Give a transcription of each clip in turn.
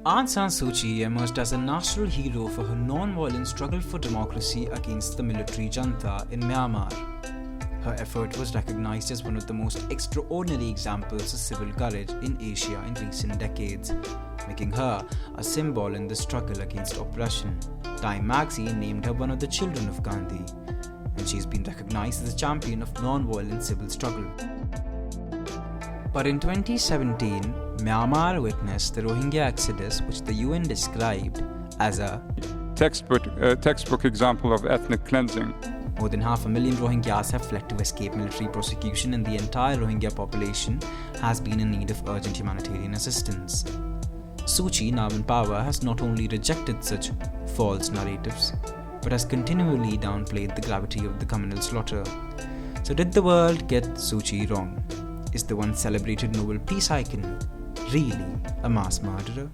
Aung San Suu Kyi emerged as a national hero for her non-violent struggle for democracy against the military junta in Myanmar. Her effort was recognized as one of the most extraordinary examples of civil courage in Asia in recent decades, making her a symbol in the struggle against oppression. Time magazine named her one of the children of Gandhi, and she's been recognized as a champion of non-violent civil struggle. But in 2017, Myanmar witnessed the Rohingya exodus, which the UN described as a textbook example of ethnic cleansing. More than 500,000 Rohingyas have fled to escape military prosecution, and the entire Rohingya population has been in need of urgent humanitarian assistance. Suu Kyi, now in power, has not only rejected such false narratives, but has continually downplayed the gravity of the communal slaughter. So did the world get Suu Kyi wrong? Is the once celebrated Nobel Peace icon really a mass murderer?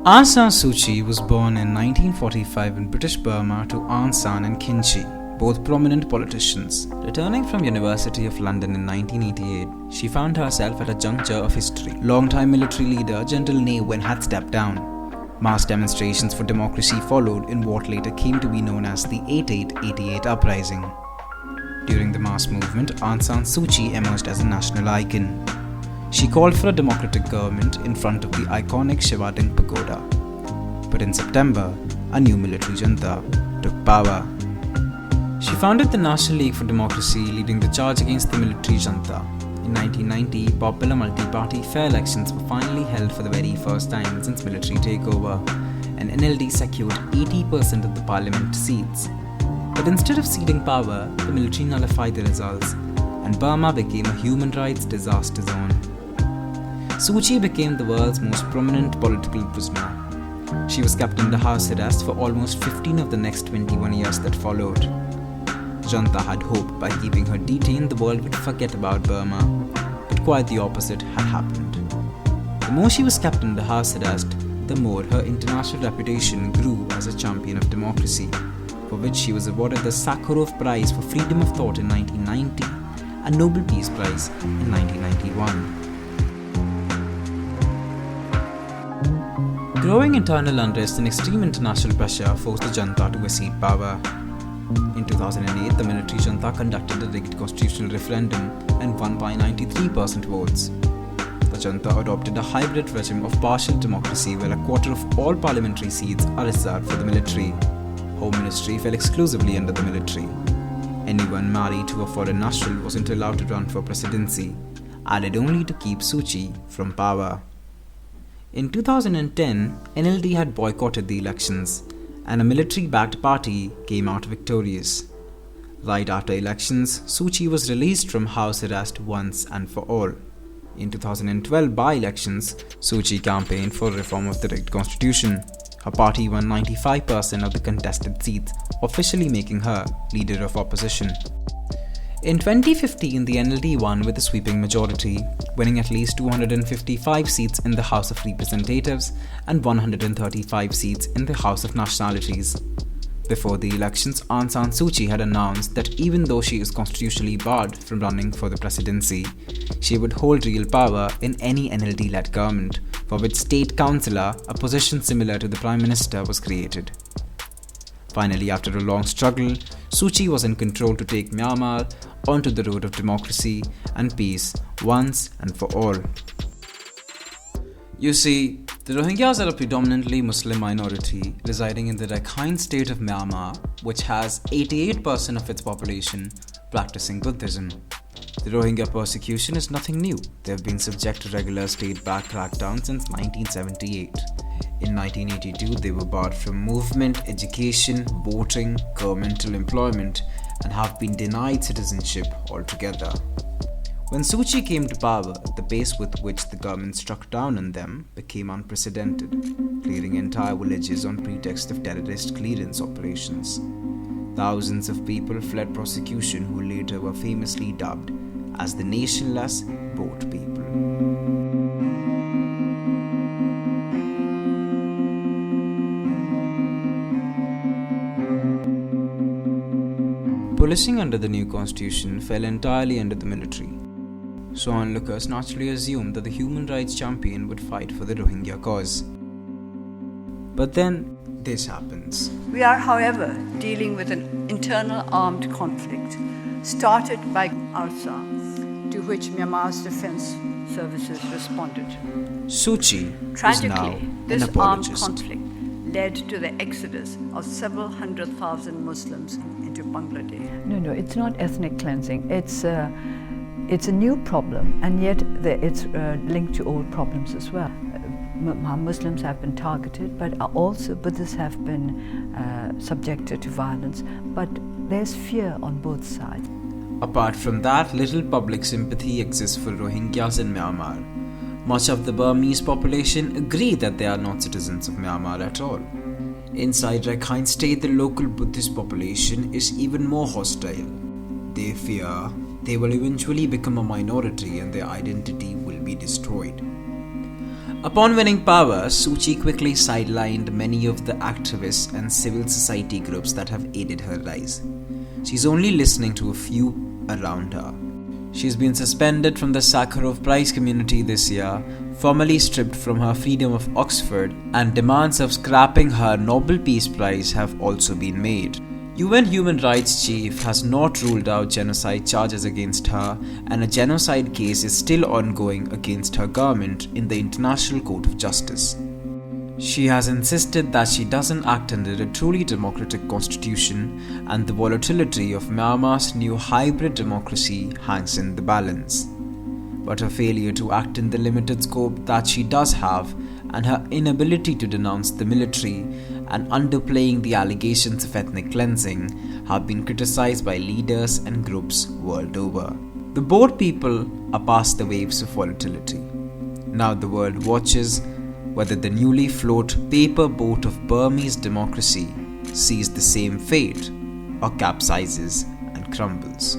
Aung San Suu Kyi was born in 1945 in British Burma to Aung San and Khin Kyi, both prominent politicians. Returning from University of London in 1988, she found herself at a juncture of history. Longtime military leader General Ne Win had stepped down. Mass demonstrations for democracy followed in what later came to be known as the 8888 uprising. During the mass movement, Aung San Suu Kyi emerged as a national icon. She called for a democratic government in front of the iconic Shivading Pagoda. But in September, a new military junta took power. She founded the National League for Democracy, leading the charge against the military junta. In 1990, popular multi-party fair elections were finally held for the very first time since military takeover, and NLD secured 80% of the parliament seats. But instead of ceding power, the military nullified the results, and Burma became a human rights disaster zone. Suu Kyi became the world's most prominent political prisoner. She was kept under house arrest for almost 15 of the next 21 years that followed. Junta had hoped by keeping her detained the world would forget about Burma, but quite the opposite had happened. The more she was kept under house arrest, the more her international reputation grew as a champion of democracy, for which she was awarded the Sakharov Prize for Freedom of Thought in 1990 and Nobel Peace Prize in 1991. Growing internal unrest and extreme international pressure forced the junta to accede power. In 2008, the military junta conducted a rigged constitutional referendum and won by 93% votes. The junta adopted a hybrid regime of partial democracy where a quarter of all parliamentary seats are reserved for the military. Home Ministry fell exclusively under the military. Anyone married to a foreign national wasn't allowed to run for presidency, added only to keep Suu Kyi from power. In 2010, NLD had boycotted the elections, and a military-backed party came out victorious. Right after elections, Suu Kyi was released from house arrest once and for all. In 2012 by-elections, Suu Kyi campaigned for reform of the rigged constitution. Her party won 95% of the contested seats, officially making her leader of opposition. In 2015, the NLD won with a sweeping majority, winning at least 255 seats in the House of Representatives and 135 seats in the House of Nationalities. Before the elections, Aung San Suu Kyi had announced that even though she is constitutionally barred from running for the presidency, she would hold real power in any NLD-led government, for which State Councillor, a position similar to the Prime Minister, was created. Finally, after a long struggle, Suu Kyi was in control to take Myanmar onto the road of democracy and peace once and for all. You see, the Rohingyas are a predominantly Muslim minority residing in the Rakhine state of Myanmar, which has 88% of its population practicing Buddhism. The Rohingya persecution is nothing new. They have been subject to regular state-backed crackdowns since 1978. In 1982, they were barred from movement, education, voting, governmental employment, and have been denied citizenship altogether. When Suu Kyi came to power, the pace with which the government struck down on them became unprecedented, clearing entire villages on pretext of terrorist clearance operations. Thousands of people fled prosecution, who later were famously dubbed as the nationless boat people. Policing under the new constitution fell entirely under the military, so onlookers naturally assumed that the human rights champion would fight for the Rohingya cause. But then, this happens. We are, however, dealing with an internal armed conflict started by Arsa, to which Myanmar's defense services responded. Suu Kyi is now Tragically, an this armed apologist. conflict led to the exodus of several 100,000 Muslims into Bangladesh. No, it's not ethnic cleansing. It's a new problem, and yet it's linked to old problems as well. Muslims have been targeted, but also Buddhists have been subjected to violence. But there's fear on both sides. Apart from that, little public sympathy exists for Rohingyas in Myanmar. Much of the Burmese population agree that they are not citizens of Myanmar at all. Inside Rakhine State, the local Buddhist population is even more hostile. They fear they will eventually become a minority and their identity will be destroyed. Upon winning power, Suu Kyi quickly sidelined many of the activists and civil society groups that have aided her rise. She's only listening to a few around her. She's been suspended from the Sakharov Prize community this year, formally stripped from her freedom of Oxford, and demands of scrapping her Nobel Peace Prize have also been made. UN Human Rights Chief has not ruled out genocide charges against her, and a genocide case is still ongoing against her government in the International Court of Justice. She has insisted that she doesn't act under a truly democratic constitution, and the volatility of Myanmar's new hybrid democracy hangs in the balance. But her failure to act in the limited scope that she does have, and her inability to denounce the military and underplaying the allegations of ethnic cleansing have been criticized by leaders and groups world over. The bored people are past the waves of volatility. Now the world watches whether the newly float paper boat of Burmese democracy sees the same fate or capsizes and crumbles.